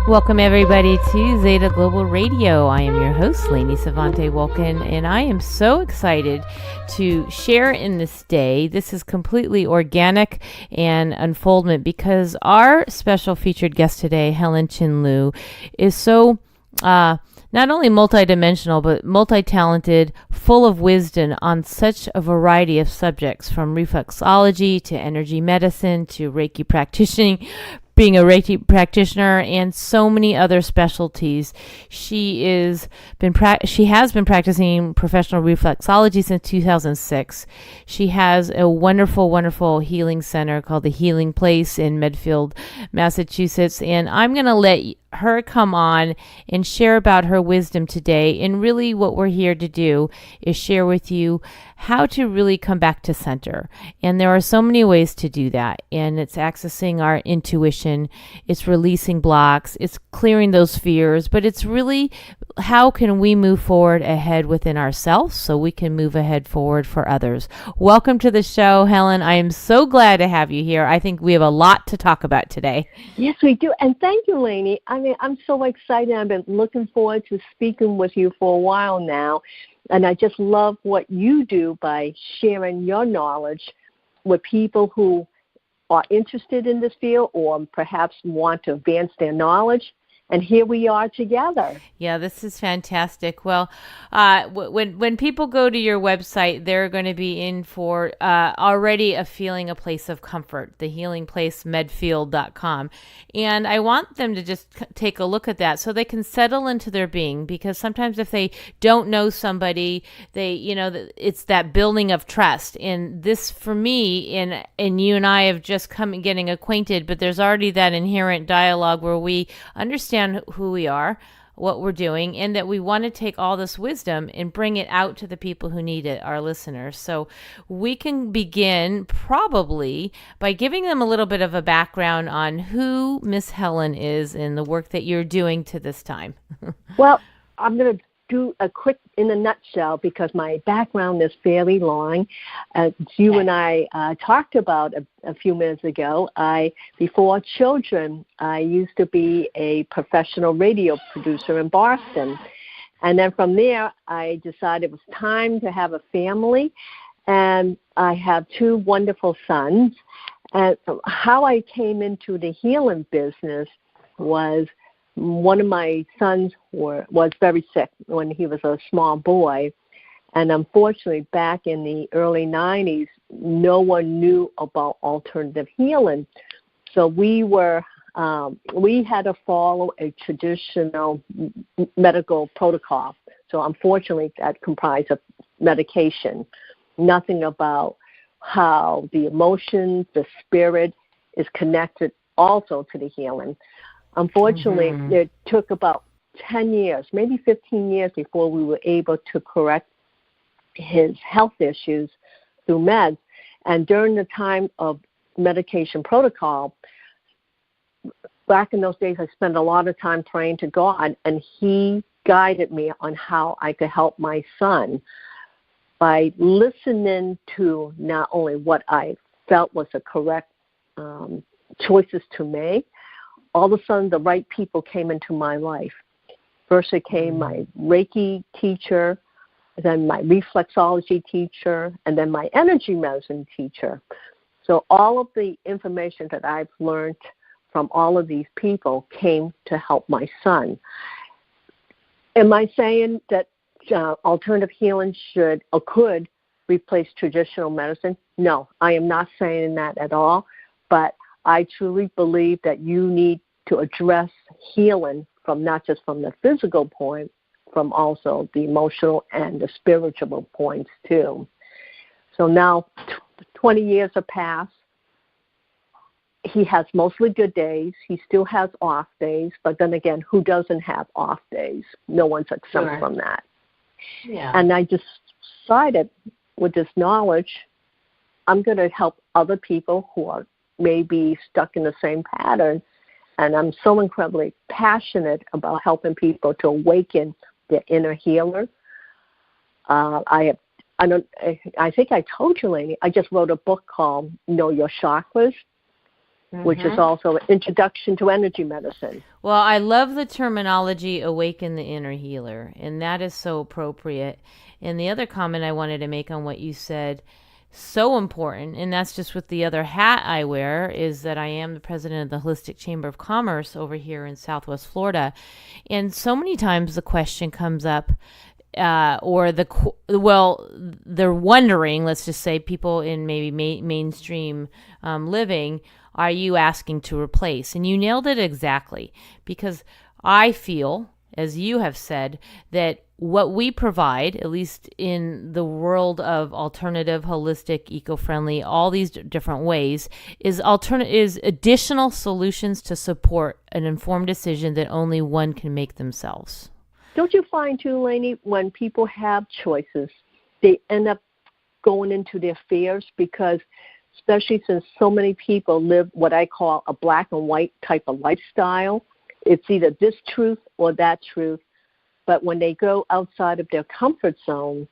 Welcome everybody to Zeta Global Radio. I am your host, Lainey Savante Wolkin, and I am so excited to share in this day. This is completely organic and unfoldment because our special featured guest today, Helen Chin Lui, is so not only multidimensional, but multi-talented, full of wisdom on such a variety of subjects, from reflexology to energy medicine to Reiki practicing, being a Reiki practitioner, and so many other specialties. She has been practicing professional reflexology since 2006. She has a wonderful, wonderful healing center called the Healing Place in Medfield, Massachusetts, and I'm going to let her come on and share about her wisdom today. And really what we're here to do is share with you how to really come back to center. And there are so many ways to do that. And it's accessing our intuition, it's releasing blocks, it's clearing those fears, but it's really how can we move forward ahead within ourselves so we can move ahead forward for others. Welcome to the show, Helen. I am so glad to have you here. I think we have a lot to talk about today. Yes, we do. And thank you, Lainey. I'm so excited. I've been looking forward to speaking with you for a while now. And I just love what you do by sharing your knowledge with people who are interested in this field or perhaps want to advance their knowledge. And here we are together. Yeah, this is fantastic. Well, when people go to your website, they're going to be in for already a place of comfort, the healing place, Medfield.com. And I want them to just take a look at that so they can settle into their being, because sometimes if they don't know somebody, it's that building of trust. And this, for me, and you and I have just come getting acquainted, but there's already that inherent dialogue where we understand who we are, what we're doing, and that we want to take all this wisdom and bring it out to the people who need it, our listeners. So we can begin probably by giving them a little bit of a background on who Miss Helen is and the work that you're doing to this time. Well, I'm going to do a quick in a nutshell because my background is fairly long. You and I talked about a few minutes ago. Before children, I used to be a professional radio producer in Boston. And then from there, I decided it was time to have a family. And I have two wonderful sons. And how I came into the healing business was one of my sons was very sick when he was a small boy. And unfortunately, back in the early 90s, no one knew about alternative healing. So we had to follow a traditional medical protocol. So unfortunately, that comprised of medication, nothing about how the emotions, the spirit is connected also to the healing. Unfortunately, it took about 10 years, maybe 15 years before we were able to correct his health issues through meds. And during the time of medication protocol, back in those days, I spent a lot of time praying to God, and he guided me on how I could help my son by listening to not only what I felt was the correct choices to make. All of a sudden, the right people came into my life. First, it came my Reiki teacher, then my reflexology teacher, and then my energy medicine teacher. So all of the information that I've learned from all of these people came to help my son. Am I saying that alternative healing should or could replace traditional medicine? No, I am not saying that at all, but I truly believe that you need to address healing from not just from the physical point, from also the emotional and the spiritual points too. So now 20 years have passed. He has mostly good days. He still has off days, but then again, who doesn't have off days? No one's exempt from that. Yeah. And I just decided with this knowledge, I'm going to help other people who are maybe stuck in the same pattern. And I'm so incredibly passionate about helping people to awaken their inner healer. I think I told you, Lainey, I just wrote a book called Know Your Chakras. which is also an introduction to energy medicine. Well, I love the terminology awaken the inner healer, and that is so appropriate. And the other comment I wanted to make on what you said, so important, and that's just with the other hat I wear, is that I am the president of the Holistic Chamber of Commerce over here in Southwest Florida. And so many times the question comes up, they're wondering, let's just say people in maybe mainstream living, are you asking to replace? And you nailed it exactly, because I feel, as you have said, that what we provide, at least in the world of alternative, holistic, eco-friendly, all these different ways, is additional solutions to support an informed decision that only one can make themselves. Don't you find too, Lainey, when people have choices, they end up going into their fears, because especially since so many people live what I call a black and white type of lifestyle, it's either this truth or that truth. But when they go outside of their comfort zone,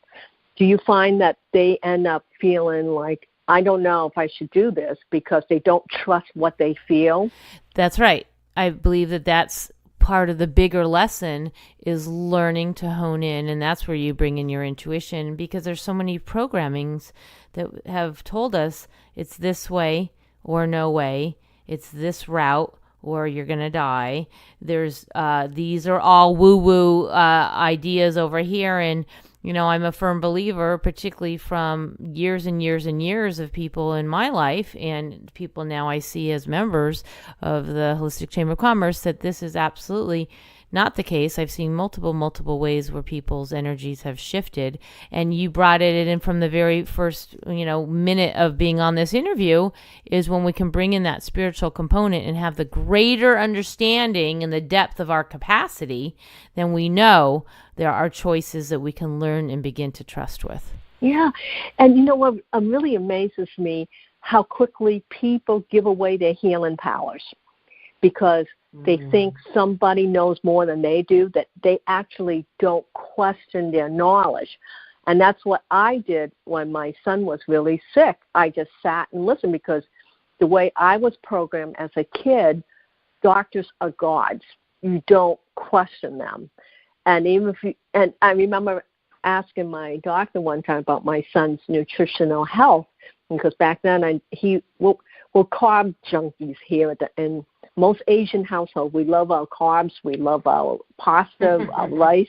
do you find that they end up feeling like, I don't know if I should do this, because they don't trust what they feel? That's right. I believe that that's part of the bigger lesson, is learning to hone in, and that's where you bring in your intuition, because there's so many programmings that have told us it's this way or no way, it's this route or you're going to die. There's these are all woo-woo ideas over here, and I'm a firm believer, particularly from years and years and years of people in my life and people now I see as members of the Holistic Chamber of Commerce, that this is absolutely not the case. I've seen multiple ways where people's energies have shifted, and you brought it in from the very first, minute of being on this interview, is when we can bring in that spiritual component and have the greater understanding and the depth of our capacity, then we know there are choices that we can learn and begin to trust with. Yeah, and what really amazes me, how quickly people give away their healing powers, because they think somebody knows more than they do, that they actually don't question their knowledge. And that's what I did when my son was really sick. I just sat and listened, because the way I was programmed as a kid, doctors are gods. You don't question them. And and I remember asking my doctor one time about my son's nutritional health, because back then we're carb junkies here in most Asian households. We love our carbs, we love our pasta, our rice.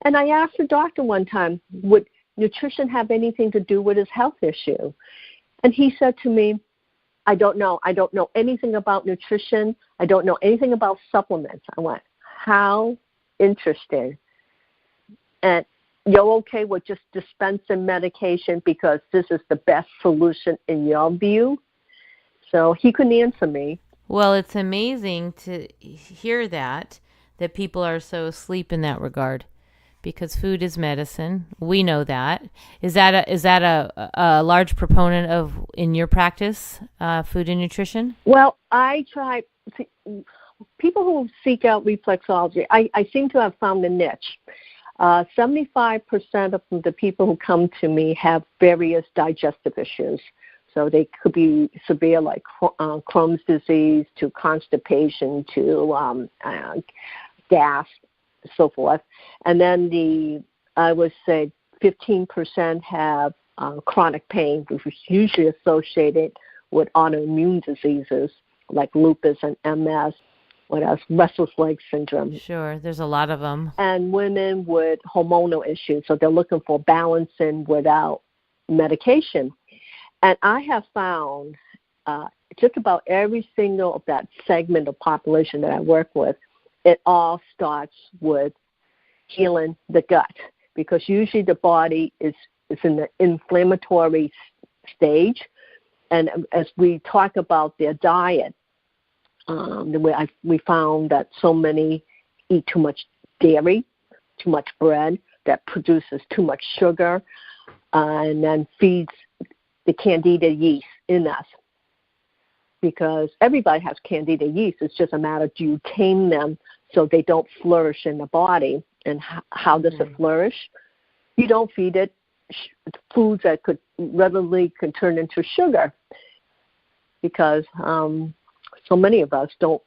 And I asked the doctor one time, would nutrition have anything to do with his health issue? And he said to me, I don't know. I don't know anything about nutrition. I don't know anything about supplements. I went, how interesting. And you're okay with just dispensing medication because this is the best solution in your view? So he couldn't answer me. Well, it's amazing to hear that people are so asleep in that regard, because food is medicine. We know that. Is that a large proponent of, in your practice, food and nutrition? Well, I try. People who seek out reflexology, I seem to have found a niche. 75% of the people who come to me have various digestive issues. So they could be severe, like Crohn's disease, to constipation, to gas, so forth. And then I would say 15% have chronic pain, which is usually associated with autoimmune diseases like lupus and MS. What else? Restless leg syndrome. Sure, there's a lot of them. And women with hormonal issues, so they're looking for balancing without medication. And I have found just about every single of that segment of population that I work with, it all starts with healing the gut, because usually the body is in the inflammatory stage. And as we talk about their diet, we found that so many eat too much dairy, too much bread, that produces too much sugar, and then feeds the candida yeast in us, because everybody has candida yeast. It's just a matter, do you tame them so they don't flourish in the body? And how does it flourish? You don't feed it foods that could readily turn into sugar. because so many of us don't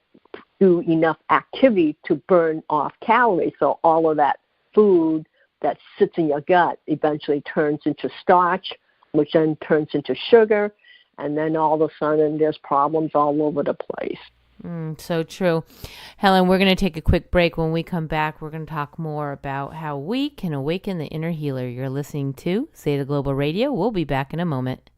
do enough activity to burn off calories. So all of that food that sits in your gut eventually turns into starch, which then turns into sugar, and then all of a sudden there's problems all over the place. So true. Helen, we're going to take a quick break. When we come back, we're going to talk more about how we can awaken the inner healer. You're listening to Zeta Global Radio. We'll be back in a moment.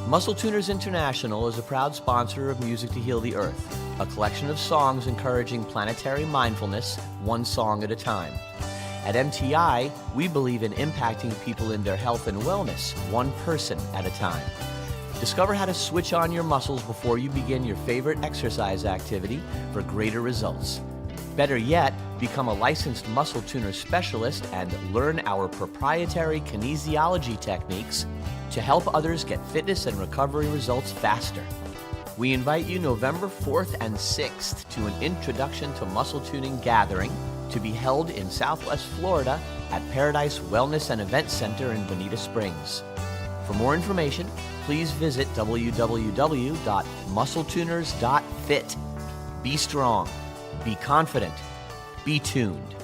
Muscle Tuners International is a proud sponsor of Music to Heal the Earth, a collection of songs encouraging planetary mindfulness, one song at a time. At MTI, we believe in impacting people in their health and wellness, one person at a time. Discover how to switch on your muscles before you begin your favorite exercise activity for greater results. Better yet, become a licensed muscle tuner specialist and learn our proprietary kinesiology techniques to help others get fitness and recovery results faster. We invite you November 4th and 6th to an Introduction to Muscle Tuning gathering to be held in Southwest Florida at Paradise Wellness and Event Center in Bonita Springs. For more information, please visit www.muscletuners.fit. Be strong, be confident, be tuned.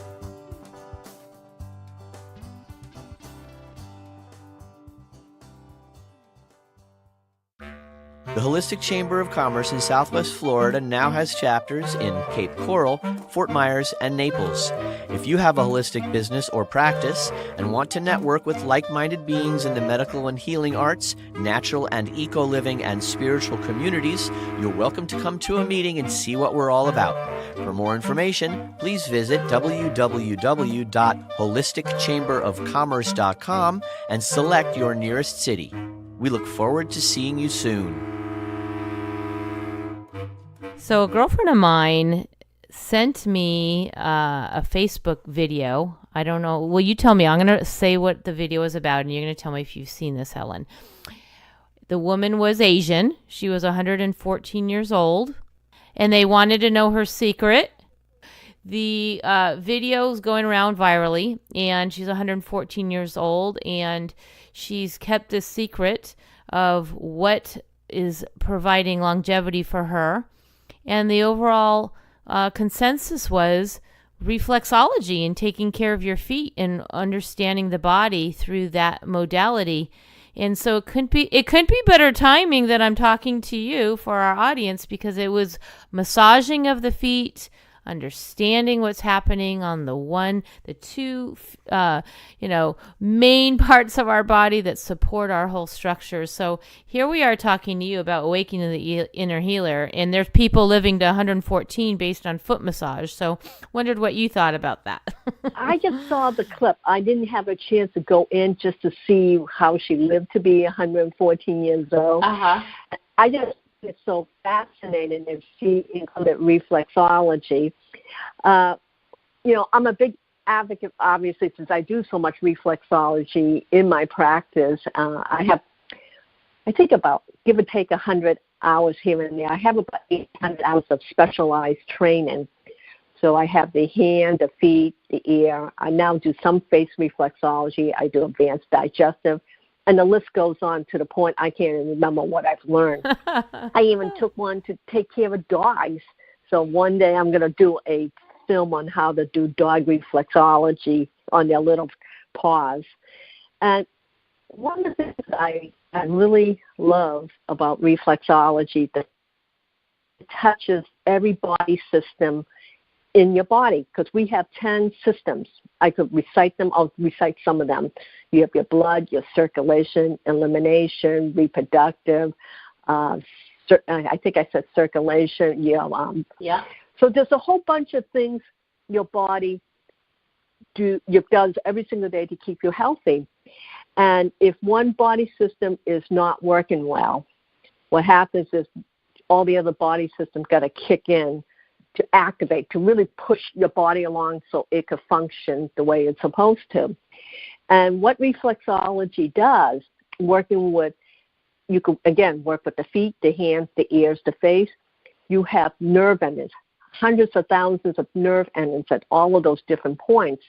The Holistic Chamber of Commerce in Southwest Florida now has chapters in Cape Coral, Fort Myers, and Naples. If you have a holistic business or practice and want to network with like-minded beings in the medical and healing arts, natural and eco-living and spiritual communities, you're welcome to come to a meeting and see what we're all about. For more information, please visit www.holisticchamberofcommerce.com and select your nearest city. We look forward to seeing you soon. So a girlfriend of mine sent me a Facebook video. I don't know. Well, you tell me. I'm going to say what the video is about, and you're going to tell me if you've seen this, Helen. The woman was Asian. She was 114 years old, and they wanted to know her secret. The video is going around virally, and she's 114 years old, and she's kept this secret of what is providing longevity for her. And the overall consensus was reflexology and taking care of your feet and understanding the body through that modality. And so it couldn't be better timing that I'm talking to you for our audience, because it was massaging of the feet, understanding what's happening on the two main parts of our body that support our whole structure. So here we are talking to you about awakening the inner healer, and there's people living to 114 based on foot massage. So wondered what you thought about that. I just saw the clip. I didn't have a chance to go in just to see how she lived to be 114 years old. I just it's so fascinating to see included reflexology. I'm a big advocate, obviously, since I do so much reflexology in my practice. I think about, give or take, 100 hours here and there. I have about 800 hours of specialized training. So I have the hand, the feet, the ear. I now do some face reflexology. I do advanced digestive. And the list goes on to the point I can't even remember what I've learned. I even took one to take care of dogs. So one day I'm going to do a film on how to do dog reflexology on their little paws. And one of the things I really love about reflexology that it touches every body system in your body, because we have 10 systems. I could recite them. I'll recite some of them. You have your blood, your circulation, elimination, reproductive. I think I said circulation. Yeah. So there's a whole bunch of things your body does every single day to keep you healthy. And if one body system is not working well, what happens is all the other body systems got to kick in to activate, to really push your body along so it could function the way it's supposed to. And what reflexology does, you could, again, work with the feet, the hands, the ears, the face. You have nerve endings, hundreds of thousands of nerve endings at all of those different points.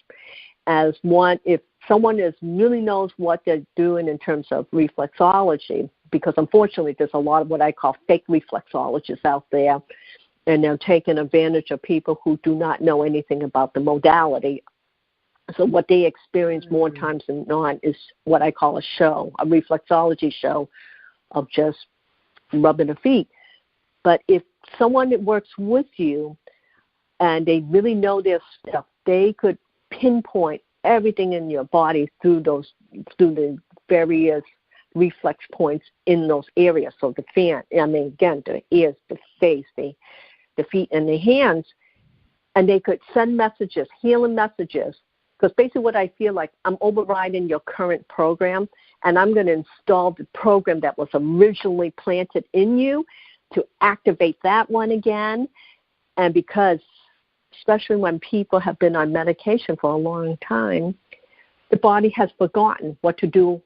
If someone really knows what they're doing in terms of reflexology, because unfortunately there's a lot of what I call fake reflexologists out there, and they're taking advantage of people who do not know anything about the modality. So what they experience more times than not is what I call a show, a reflexology show of just rubbing the feet. But if someone that works with you and they really know their stuff, they could pinpoint everything in your body through the various reflex points in those areas. So the the ears, the face, the feet, and the hands, and they could send messages, healing messages, because basically what I feel like, I'm overriding your current program, and I'm going to install the program that was originally planted in you to activate that one again. And because, especially when people have been on medication for a long time, the body has forgotten what to do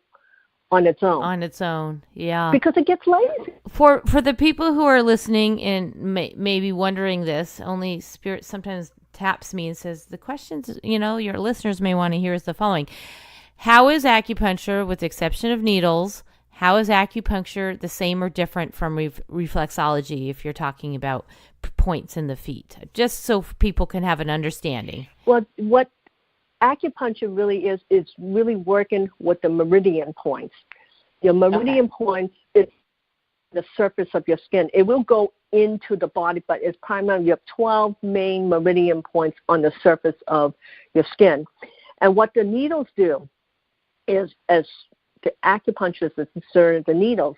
on its own. On its own, yeah. Because it gets lazy. For the people who are listening and maybe wondering this, only Spirit sometimes taps me and says, the questions, your listeners may want to hear is the following. How is acupuncture, with the exception of needles, how is acupuncture the same or different from reflexology if you're talking about points in the feet? Just so people can have an understanding. Well, what acupuncture really is really working with the meridian points. Your meridian points is the surface of your skin. It will go into the body, but it's primarily, you have 12 main meridian points on the surface of your skin. And what the needles do is, as the acupuncturist is concerned, the needles,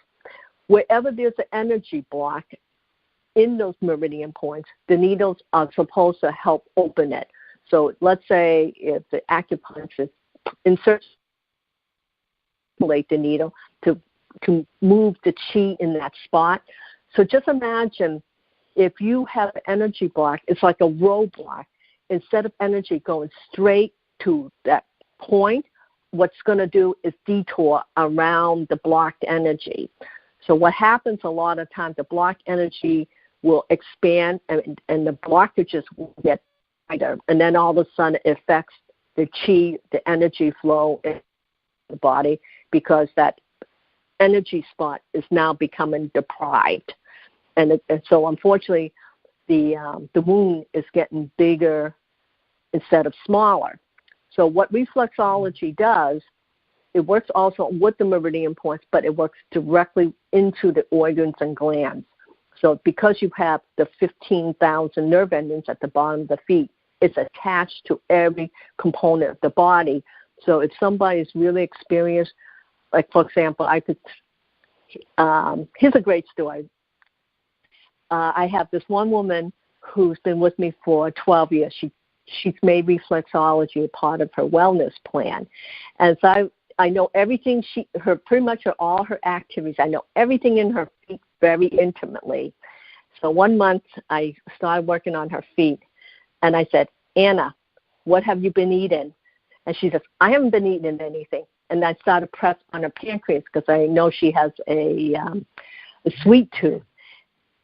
wherever there's an energy block in those meridian points, the needles are supposed to help open it. So let's say if the acupuncturist inserts the needle to move the chi in that spot. So just imagine if you have an energy block, it's like a roadblock. Instead of energy going straight to that point, what's going to do is detour around the blocked energy. So what happens a lot of times, the blocked energy will expand and the blockages will get tighter. And then all of a sudden it affects the chi, the energy flow in the body, because that energy spot is now becoming deprived. And so unfortunately, the wound is getting bigger instead of smaller. So what reflexology does, it works also with the meridian points, but it works directly into the organs and glands. So because you have the 15,000 nerve endings at the bottom of the feet, it's attached to every component of the body. So if somebody's really experienced, like for example, here's a great story. I have this one woman who's been with me for 12 years. She's made reflexology a part of her wellness plan. And so I know everything, pretty much all her activities. I know everything in her feet very intimately. So one month I started working on her feet, and I said, Anna, what have you been eating? And she says, I haven't been eating anything. And I started press on her pancreas because I know she has a sweet tooth.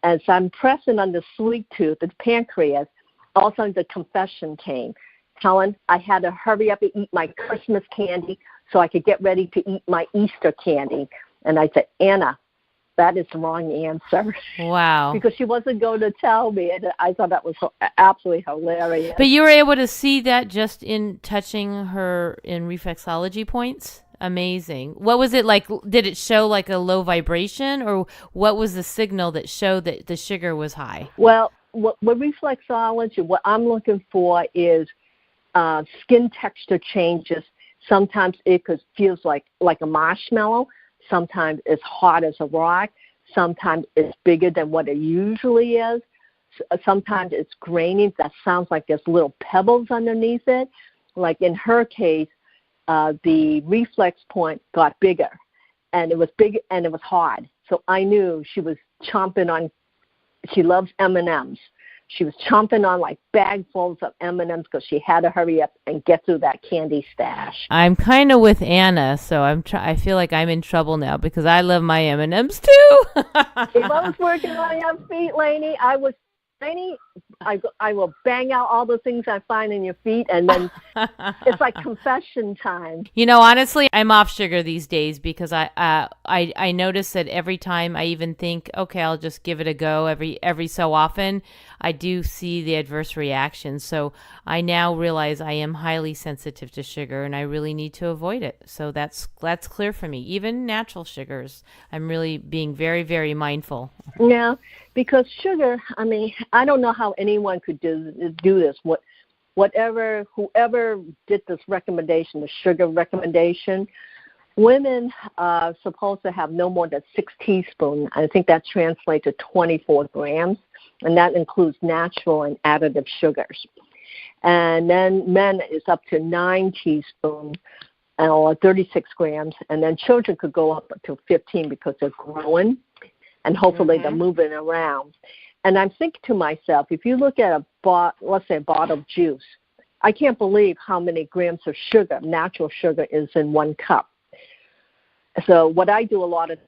And so I'm pressing on the sweet tooth, the pancreas. All of a sudden the confession came. Helen, I had to hurry up and eat my Christmas candy so I could get ready to eat my Easter candy. And I said, Anna, that is the wrong answer. Wow. Because she wasn't going to tell me. And I thought that was absolutely hilarious. But you were able to see that just in touching her in reflexology points? Amazing. What was it like? Did it show like a low vibration, or what was the signal that showed that the sugar was high? Well, with reflexology, what I'm looking for is skin texture changes. Sometimes it feels like a marshmallow. Sometimes it's hard as a rock. Sometimes it's bigger than what it usually is. Sometimes it's grainy. That sounds like there's little pebbles underneath it. Like in her case, the reflex point got bigger, and it was big and it was hard. So I knew she was chomping on. She loves M&Ms. She was chomping on like bagfuls of M&Ms because she had to hurry up and get through that candy stash. I'm kind of with Anna, so I feel like I'm in trouble now because I love my M&Ms too. If I was working on your feet, Lainey, I will bang out all the things I find in your feet, and then it's like confession time. You know, honestly, I'm off sugar these days because I notice that every time I even think, okay, I'll just give it a go every so often, I do see the adverse reaction. So I now realize I am highly sensitive to sugar, and I really need to avoid it. So that's clear for me. Even natural sugars, I'm really being very, very mindful. Yeah, because sugar, I mean, I don't know how anyone could do this. Whoever did this recommendation, the sugar recommendation, women are supposed to have no more than 6 teaspoons. I think that translates to 24 grams, and that includes natural and additive sugars. And then men is up to 9 teaspoons or 36 grams, and then children could go up to 15 because they're growing, and hopefully they're moving around. And I'm thinking to myself, if you look at let's say a bottle of juice, I can't believe how many grams of sugar, natural sugar, is in 1 cup. So what I do a lot of,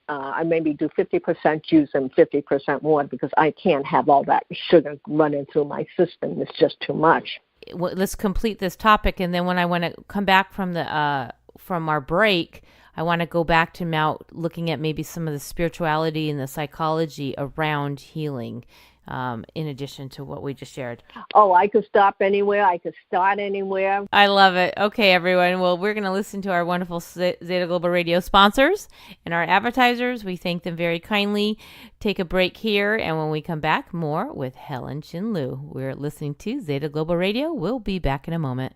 I maybe do 50% juice and 50% water because I can't have all that sugar running through my system. It's just too much. Let's complete this topic, and then when I want to come back from our break, I want to go back to now looking at maybe some of the spirituality and the psychology around healing, in addition to what we just shared. Oh, I could stop anywhere. I could start anywhere. I love it. Okay, everyone. Well, we're going to listen to our wonderful Zeta Global Radio sponsors and our advertisers. We thank them very kindly. Take a break here, and when we come back, more with Helen Chin Lui. We're listening to Zeta Global Radio. We'll be back in a moment.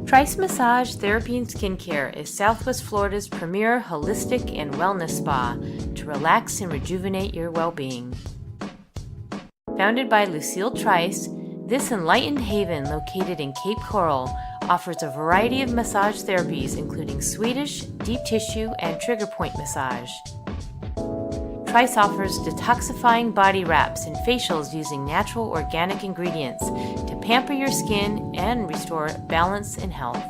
Trice Massage Therapy and Skincare is Southwest Florida's premier holistic and wellness spa to relax and rejuvenate your well-being. Founded by Lucille Trice, this enlightened haven located in Cape Coral offers a variety of massage therapies including Swedish, deep tissue, and trigger point massage. Trice offers detoxifying body wraps and facials using natural organic ingredients to pamper your skin and restore balance and health.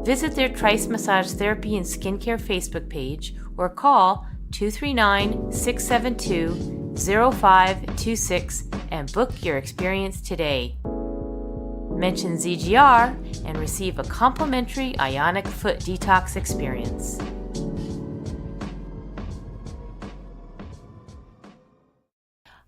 Visit their Trice Massage Therapy and Skincare Facebook page or call 239-672-0526 and book your experience today. Mention ZGR and receive a complimentary ionic foot detox experience.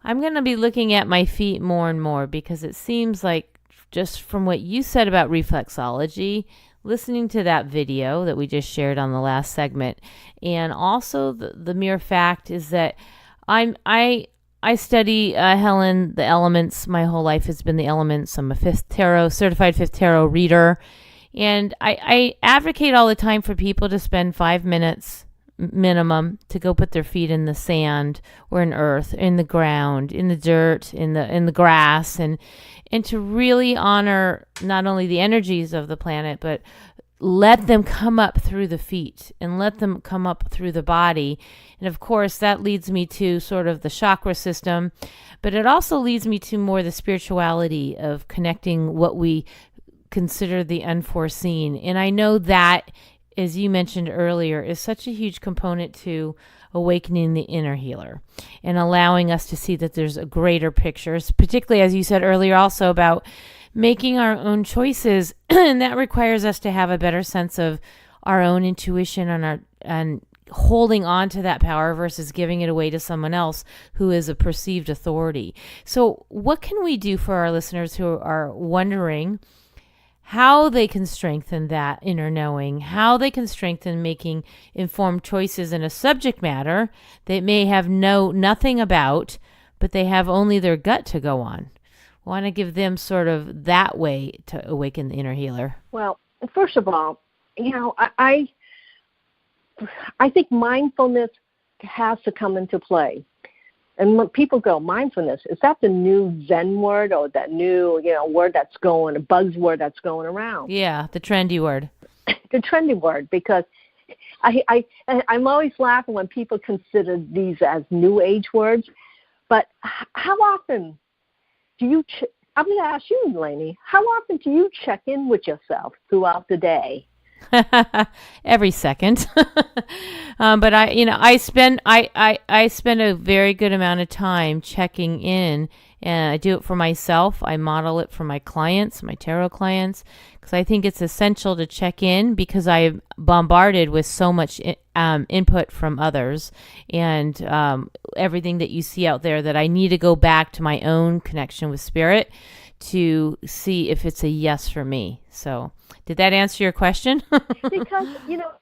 I'm going to be looking at my feet more and more because it seems like, just from what you said about reflexology, listening to that video that we just shared on the last segment, and also the mere fact is that I study, Helen, the elements. My whole life has been the elements. I'm a certified fifth tarot reader, and I advocate all the time for people to spend 5 minutes minimum to go put their feet in the sand or in earth, in the ground, in the dirt, in the grass, and to really honor not only the energies of the planet, but let them come up through the feet and let them come up through the body. And of course, that leads me to sort of the chakra system, but it also leads me to more the spirituality of connecting what we consider the unforeseen. And I know that, as you mentioned earlier, is such a huge component to awakening the inner healer and allowing us to see that there's a greater picture, particularly, as you said earlier, also about making our own choices. And that requires us to have a better sense of our own intuition and holding on to that power versus giving it away to someone else who is a perceived authority. So what can we do for our listeners who are wondering how they can strengthen that inner knowing, how they can strengthen making informed choices in a subject matter they may have nothing about, but they have only their gut to go on? I want to give them sort of that way to awaken the inner healer. Well, first of all, I think mindfulness has to come into play. And when people go, mindfulness, is that the new Zen word or that new, word that's going, a buzzword that's going around? Yeah, the trendy word. The trendy word, because I'm always laughing when people consider these as new age words. But how often do you, I'm going to ask you, Lainey, how often do you check in with yourself throughout the day? Every second. But I spend a very good amount of time checking in, and I do it for myself. I model it for my clients, my tarot clients, because I think it's essential to check in, because I'm bombarded with so much input from others and everything that you see out there, that I need to go back to my own connection with spirit to see if it's a yes for me. So did that answer your question? Because,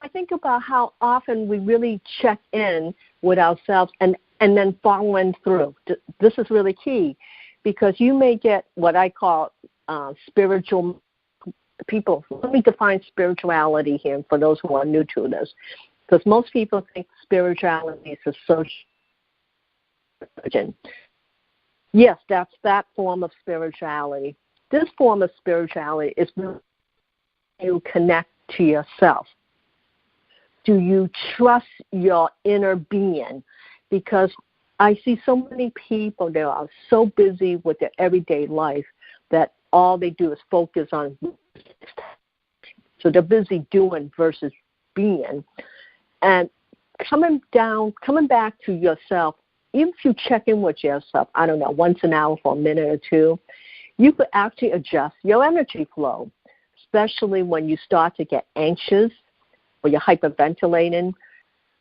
I think about how often we really check in with ourselves and then following through. This is really key, because you may get what I call spiritual people. Let me define spirituality here for those who are new to this, because most people think spirituality is a social religion. Yes, that's that form of spirituality. This form of spirituality is when you connect to yourself. Do you trust your inner being? Because I see so many people that are so busy with their everyday life that all they do is focus on. So they're busy doing versus being. And coming back to yourself, even if you check in with yourself, I don't know, once an hour for a minute or two, you could actually adjust your energy flow, especially when you start to get anxious or you're hyperventilating.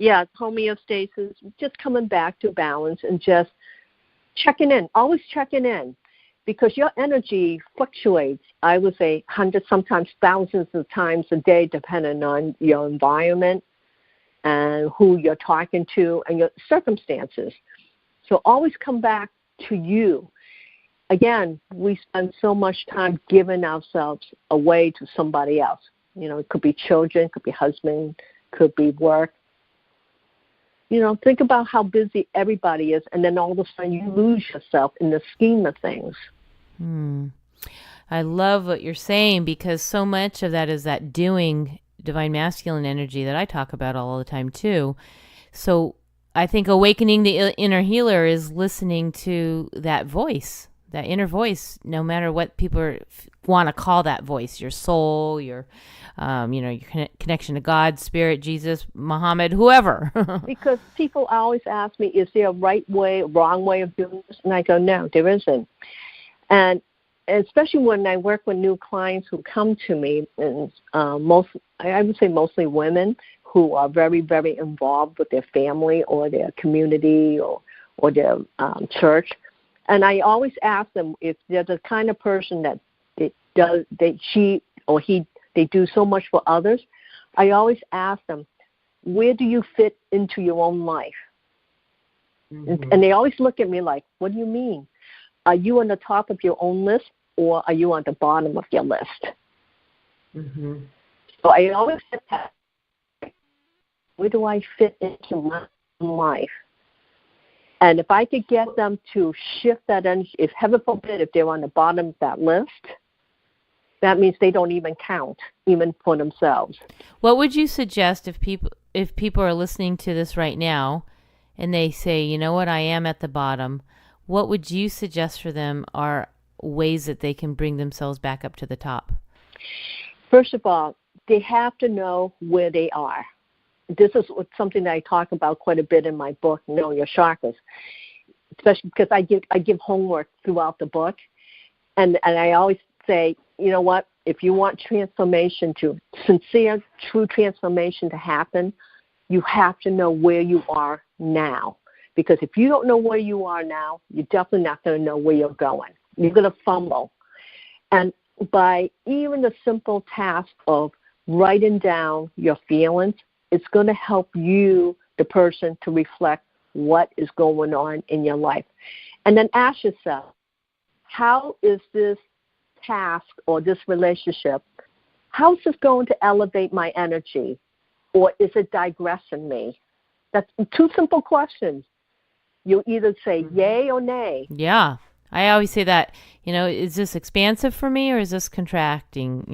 Yeah, homeostasis, just coming back to balance and just checking in, always checking in, because your energy fluctuates, I would say, hundreds, sometimes thousands of times a day, depending on your environment and who you're talking to and your circumstances. So always come back to you. Again, we spend so much time giving ourselves away to somebody else. It could be children, it could be husband, could be work. Think about how busy everybody is, and then all of a sudden you lose yourself in the scheme of things. I love what you're saying, because so much of that is that doing divine masculine energy that I talk about all the time too. So I think awakening the inner healer is listening to that voice, that inner voice, no matter what people want to call that voice, your soul, your connection to God, Spirit, Jesus, Muhammad, whoever. Because people always ask me, is there a right way, wrong way of doing this? And I go, no, there isn't. And especially when I work with new clients who come to me, and I would say mostly women who are very, very involved with their family or their community or their church. And I always ask them if they're the kind of person that they do so much for others. I always ask them, where do you fit into your own life? Mm-hmm. And they always look at me like, what do you mean? Are you on the top of your own list, or are you on the bottom of your list? Mm-hmm. So I always say, where do I fit into my own life? And if I could get them to shift that energy, if heaven forbid, if they're on the bottom of that list, that means they don't even count, even for themselves. What would you suggest if people are listening to this right now and they say, you know what, I am at the bottom? What would you suggest for them are ways that they can bring themselves back up to the top? First of all, they have to know where they are. This is something that I talk about quite a bit in my book, Know Your Chakras, especially because I give homework throughout the book. And I always say, you know what, if you want sincere, true transformation to happen, you have to know where you are now. Because if you don't know where you are now, you're definitely not going to know where you're going. You're going to fumble. And by even the simple task of writing down your feelings, it's going to help you, the person, to reflect what is going on in your life. And then ask yourself, how is this task or this relationship, how is this going to elevate my energy? Or is it digressing me? That's two simple questions. You either say yay or nay. Yeah. I always say that, is this expansive for me or is this contracting?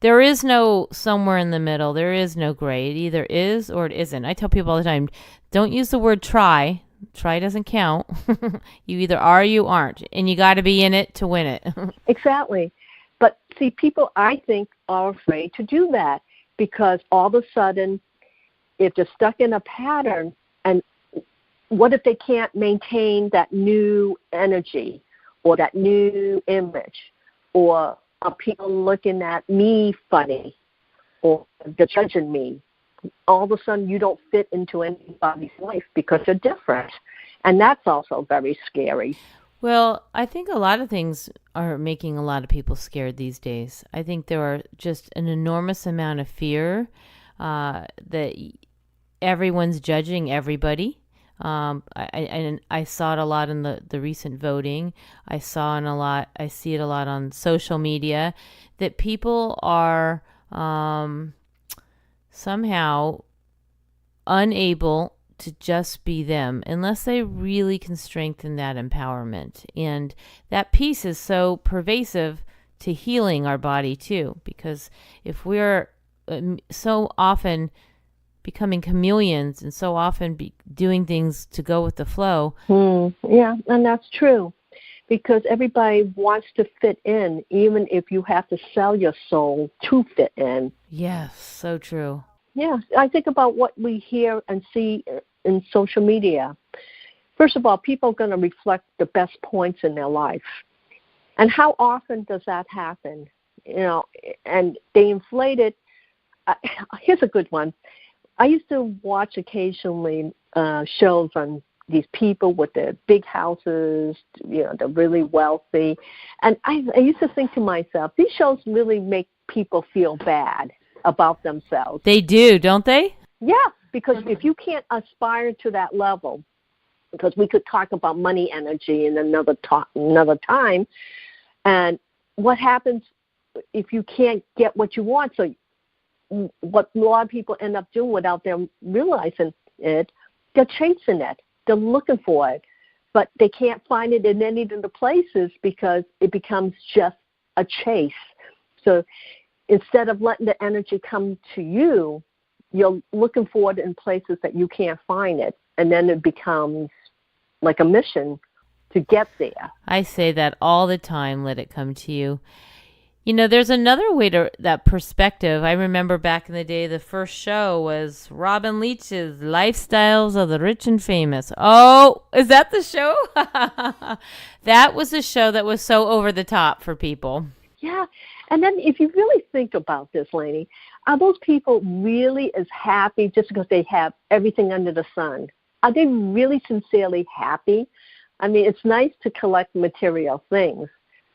There is no somewhere in the middle. There is no gray. It either is or it isn't. I tell people all the time, don't use the word try. Try doesn't count. You either are or you aren't. And you got to be in it to win it. Exactly. But see, people, I think, are afraid to do that because all of a sudden, if they're stuck in a pattern, and what if they can't maintain that new energy or that new image? Or are people looking at me funny or they're judging me? All of a sudden, you don't fit into anybody's life because you're different. And that's also very scary. Well, I think a lot of things are making a lot of people scared these days. I think there are just an enormous amount of fear that everyone's judging everybody. I saw it a lot in the recent voting. I see it a lot on social media, that people are somehow unable to just be them unless they really can strengthen that empowerment. And that piece is so pervasive to healing our body too, because if we're so often becoming chameleons and so often doing things to go with the flow. Yeah, and that's true, because everybody wants to fit in, even if you have to sell your soul to fit in. Yes, so true. Yeah, I think about what we hear and see in social media. First of all, people are going to reflect the best points in their life. And how often does that happen? And they inflate it. Here's a good one. I used to watch occasionally shows on these people with their big houses, they're really wealthy. And I used to think to myself, these shows really make people feel bad about themselves. They do, don't they? Yeah, because if you can't aspire to that level, because we could talk about money energy in another time, and what happens if you can't get what you want? So what a lot of people end up doing without them realizing it, they're chasing it. They're looking for it, but they can't find it in any of the places because it becomes just a chase. So instead of letting the energy come to you, you're looking for it in places that you can't find it, and then it becomes like a mission to get there. I say that all the time, let it come to you. There's another way to that perspective. I remember back in the day, the first show was Robin Leach's Lifestyles of the Rich and Famous. Oh, is that the show? That was a show that was so over the top for people. Yeah. And then if you really think about this, Lainey, are those people really as happy just because they have everything under the sun? Are they really sincerely happy? I mean, it's nice to collect material things,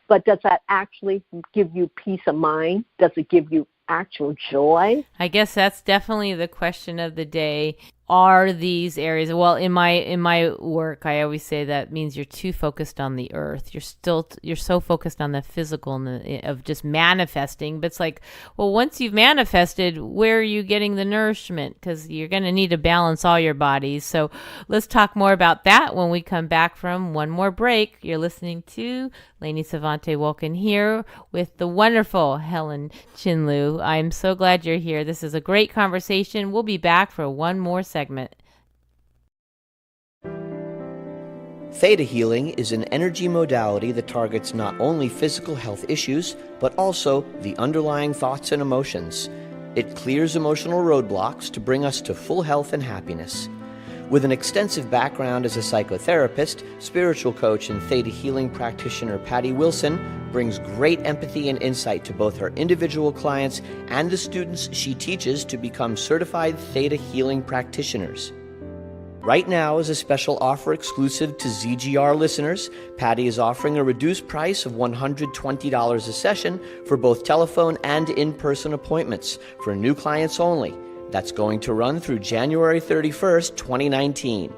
but does that actually give you peace of mind? Does it give you actual joy? I guess that's definitely the question of the day. Are these areas, well, in my work, I always say that means you're too focused on the earth. You're so focused on the physical and of just manifesting. But it's like, well, once you've manifested, where are you getting the nourishment? Because you're going to need to balance all your bodies. So let's talk more about that when we come back from one more break. You're listening to Lainey Savante Wolkin here with the wonderful Helen Chin Lui. I'm so glad you're here. This is a great conversation. We'll be back for one more segment. Theta healing is an energy modality that targets not only physical health issues, but also the underlying thoughts and emotions. It clears emotional roadblocks to bring us to full health and happiness. With an extensive background as a psychotherapist, spiritual coach, and Theta healing practitioner, Patty Wilson brings great empathy and insight to both her individual clients and the students she teaches to become certified Theta healing practitioners. Right now, as a special offer exclusive to ZGR listeners, Patty is offering a reduced price of $120 a session for both telephone and in-person appointments for new clients only. That's going to run through January 31st, 2019.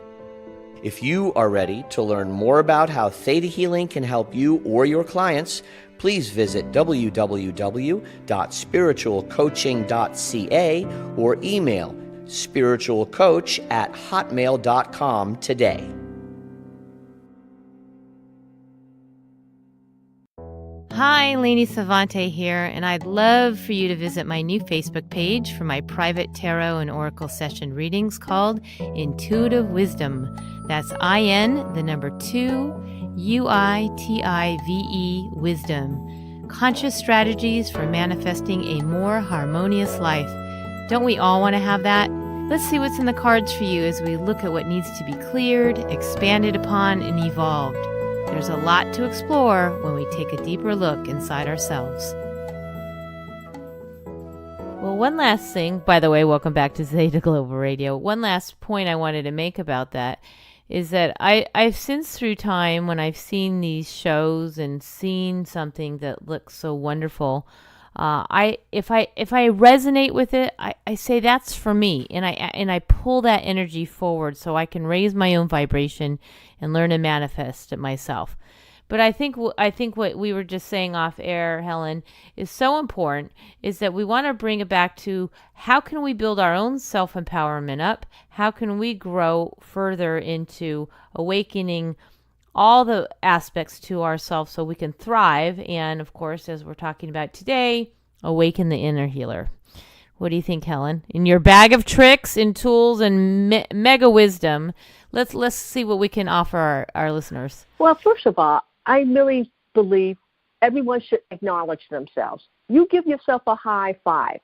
If you are ready to learn more about how Theta healing can help you or your clients, please visit www.spiritualcoaching.ca or email spiritualcoach@hotmail.com today. Hi, Lainey Savante here, and I'd love for you to visit my new Facebook page for my private tarot and oracle session readings called Intuitive Wisdom. That's IN, the number 2, UITIVE, Wisdom. conscious strategies for manifesting a more harmonious life. Don't we all want to have that? Let's see what's in the cards for you as we look at what needs to be cleared, expanded upon, and evolved. There's a lot to explore when we take a deeper look inside ourselves. Well, one last thing, by the way, welcome back to Zeta Global Radio. One last point I wanted to make about that is that I've since through time, when I've seen these shows and seen something that looks so wonderful, if I resonate with it, I say that's for me, and I pull that energy forward so I can raise my own vibration and learn to manifest it myself. But I think what we were just saying off air, Helen, is so important, is that we want to bring it back to how can we build our own self-empowerment up? How can we grow further into awakening all the aspects to ourselves so we can thrive? And of course, as we're talking about today, awaken the inner healer. What do you think, Helen? In your bag of tricks and tools and mega wisdom, let's see what we can offer our listeners. Well, first of all, I really believe everyone should acknowledge themselves. You give yourself a high five.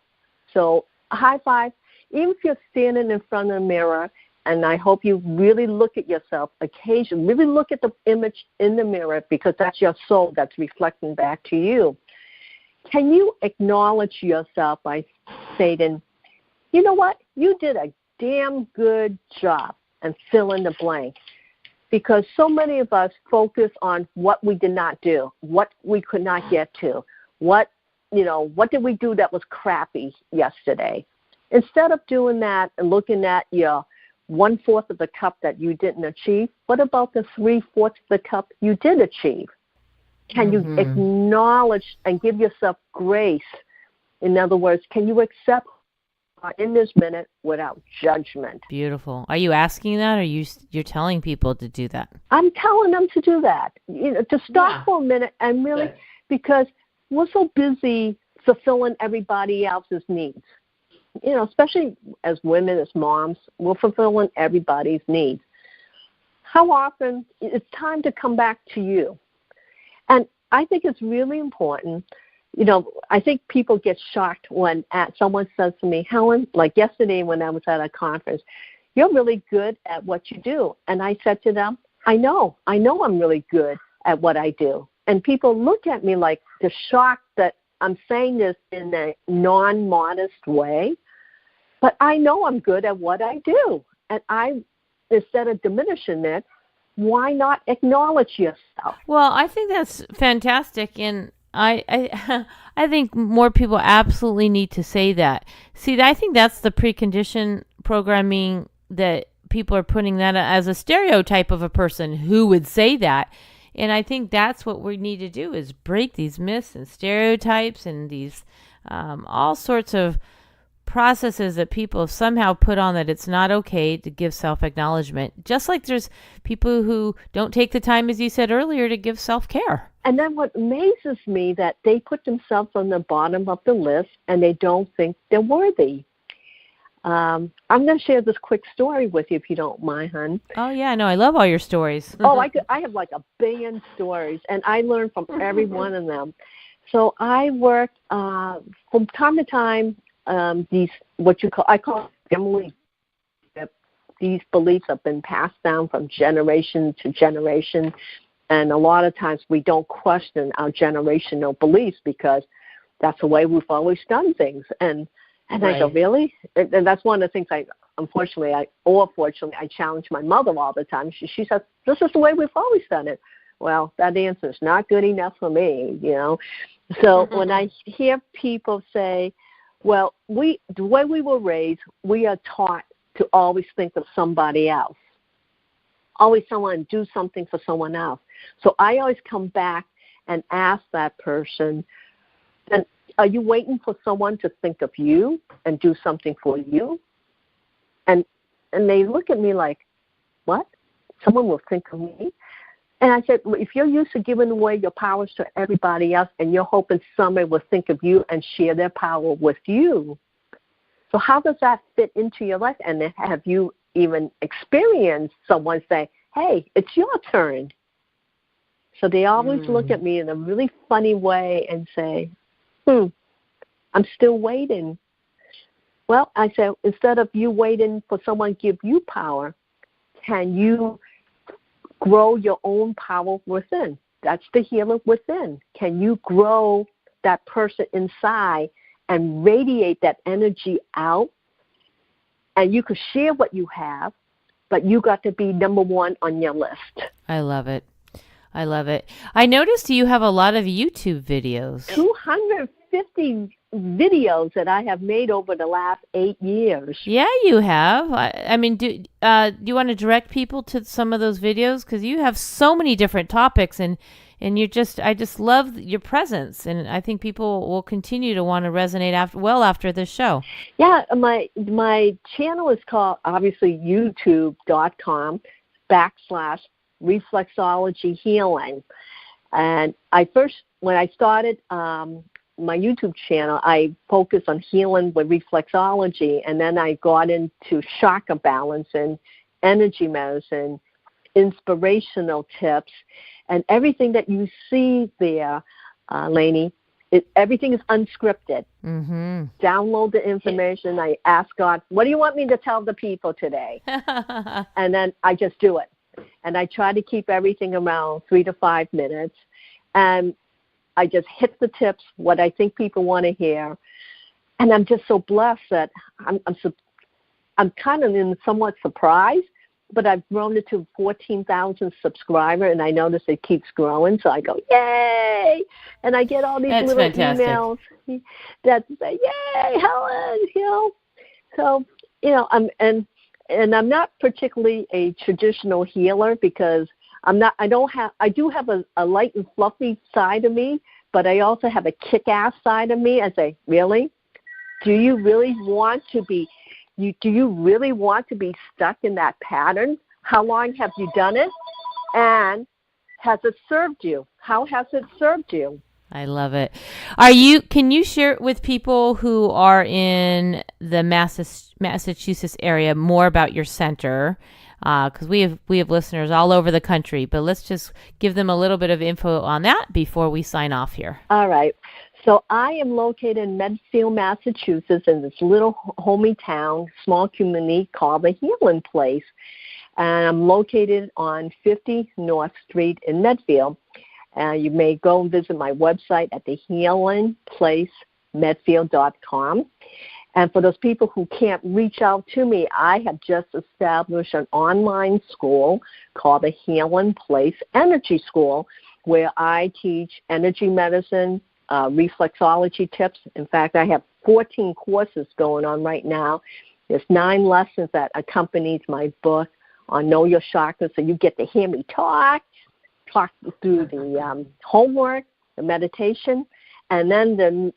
So a high five, even if you're standing in front of the mirror, and I hope you really look at yourself occasionally, really look at the image in the mirror, because that's your soul that's reflecting back to you. Can you acknowledge yourself by stating, you know what, you did a damn good job, and fill in the blank? Because so many of us focus on what we did not do, what we could not get to, what did we do that was crappy yesterday? Instead of doing that and looking at your 1/4 of the cup that you didn't achieve, what about the 3/4 of the cup you did achieve? Can you acknowledge and give yourself grace? In other words, can you accept in this minute without judgment? Beautiful. Are you asking that, or you're telling people to do that? I'm telling them to do that. To stop for a minute and really, because we're so busy fulfilling everybody else's needs. Especially as women, as moms, we're fulfilling everybody's needs. How often it's time to come back to you? And I think it's really important. I think people get shocked when someone says to me, Helen, like yesterday when I was at a conference, you're really good at what you do. And I said to them, I know I'm really good at what I do. And people look at me like they're shocked that I'm saying this in a non-modest way, but I know I'm good at what I do. And instead of diminishing it, why not acknowledge yourself? Well, I think that's fantastic, and I think more people absolutely need to say that. See, I think that's the precondition programming that people are putting that as a stereotype of a person who would say that. And I think that's what we need to do, is break these myths and stereotypes and these all sorts of processes that people somehow put on, that it's not okay to give self-acknowledgement. Just like there's people who don't take the time, as you said earlier, to give self-care. And then what amazes me, that they put themselves on the bottom of the list and they don't think they're worthy. I'm going to share this quick story with you, if you don't mind, hon. Oh, yeah, no, I love all your stories. I have like 1 billion stories, and I learn from every one of them. So I work from time to time, I call family. These beliefs have been passed down from generation to generation, and a lot of times we don't question our generational beliefs because that's the way we've always done things. And right. I go, really? And that's one of the things fortunately, I challenge my mother all the time. She says, this is the way we've always done it. Well, that answer is not good enough for me, So when I hear people say, well, the way we were raised, we are taught to always think of somebody else, always someone do something for someone else. So I always come back and ask that person, then are you waiting for someone to think of you and do something for you? And they look at me like, what? Someone will think of me? And I said, well, if you're used to giving away your powers to everybody else and you're hoping somebody will think of you and share their power with you, so how does that fit into your life? And have you even experienced someone say, hey, it's your turn? So they always look at me in a really funny way and say, I'm still waiting. Well, I said, instead of you waiting for someone to give you power, can you grow your own power within? That's the healer within. Can you grow that person inside and radiate that energy out? And you could share what you have, but you got to be number one on your list. I love it. I love it. I noticed you have a lot of YouTube videos. 250 videos that I have made over the last 8 years. Yeah, you have. I mean, do you want to direct people to some of those videos? Because you have so many different topics, and I just love your presence, and I think people will continue to want to resonate after this show. Yeah, my channel is called, obviously, youtube.com/Reflexology Healing. And when I started my YouTube channel, I focused on healing with reflexology, and then I got into chakra balance and energy medicine, inspirational tips, and everything that you see there, Lainey, everything is unscripted. Mm-hmm. Download the information. I ask God, what do you want me to tell the people today? And then I just do it. And I try to keep everything around 3 to 5 minutes. And I just hit the tips, what I think people want to hear. And I'm just so blessed that I'm kind of somewhat surprised, but I've grown it to 14,000 subscribers, and I notice it keeps growing. So I go, yay! And I get all these little fantastic. emails that say, yay, Helen! So, I'm not particularly a traditional healer because I do have a light and fluffy side of me, but I also have a kick-ass side of me. I say, really? Do you really want to be stuck in that pattern? How long have you done it? And has it served you? How has it served you? I love it. Can you share with people who are in the Massachusetts area more about your center? Because we have listeners all over the country, but let's just give them a little bit of info on that before we sign off here. All right. So I am located in Medfield, Massachusetts, in this little homey town, small community called the Healing Place. And I'm located on 50 North Street in Medfield. You may go and visit my website at thehealingplacemedfield.com. And for those people who can't reach out to me, I have just established an online school called the Helen Place Energy School, where I teach energy medicine, reflexology tips. In fact, I have 14 courses going on right now. There's 9 lessons that accompanies my book on Know Your Chakras, so you get to hear me talk through the homework, the meditation. And then the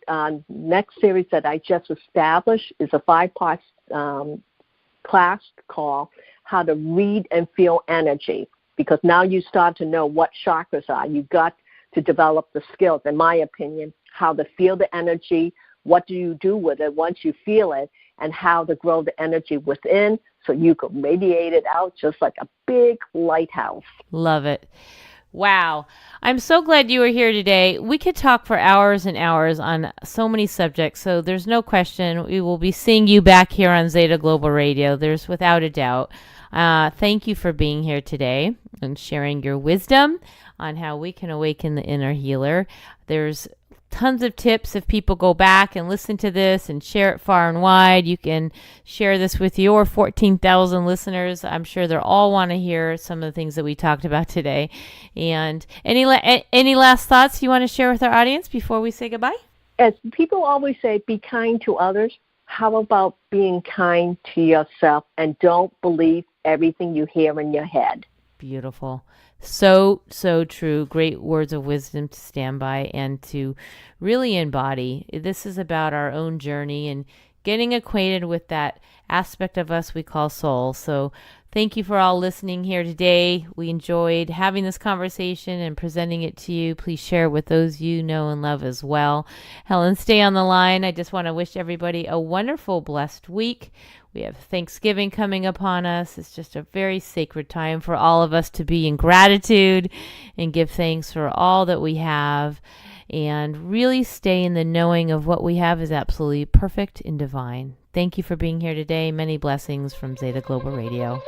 next series that I just established is a 5-part class called How to Read and Feel Energy, because now you start to know what chakras are. You've got to develop the skills, in my opinion, how to feel the energy, what do you do with it once you feel it, and how to grow the energy within so you can radiate it out just like a big lighthouse. Love it. Wow. I'm so glad you were here today. We could talk for hours and hours on so many subjects, so there's no question we will be seeing you back here on Zeta Global Radio. There's without a doubt. Thank you for being here today and sharing your wisdom on how we can awaken the inner healer. There's tons of tips. If people go back and listen to this and share it far and wide, you can share this with your 14,000 listeners. I'm sure they'll all want to hear some of the things that we talked about today. And any last thoughts you want to share with our audience before we say goodbye? As people always say, be kind to others. How about being kind to yourself and don't believe everything you hear in your head? Beautiful. So true. Great words of wisdom to stand by and to really embody. This is about our own journey and getting acquainted with that aspect of us we call soul. So thank you for all listening here today. We enjoyed having this conversation and presenting it to you. Please share it with those you know and love as well. Helen, stay on the line. I just want to wish everybody a wonderful, blessed week. We have Thanksgiving coming upon us. It's just a very sacred time for all of us to be in gratitude and give thanks for all that we have and really stay in the knowing of what we have is absolutely perfect and divine. Thank you for being here today. Many blessings from Zeta Global Radio.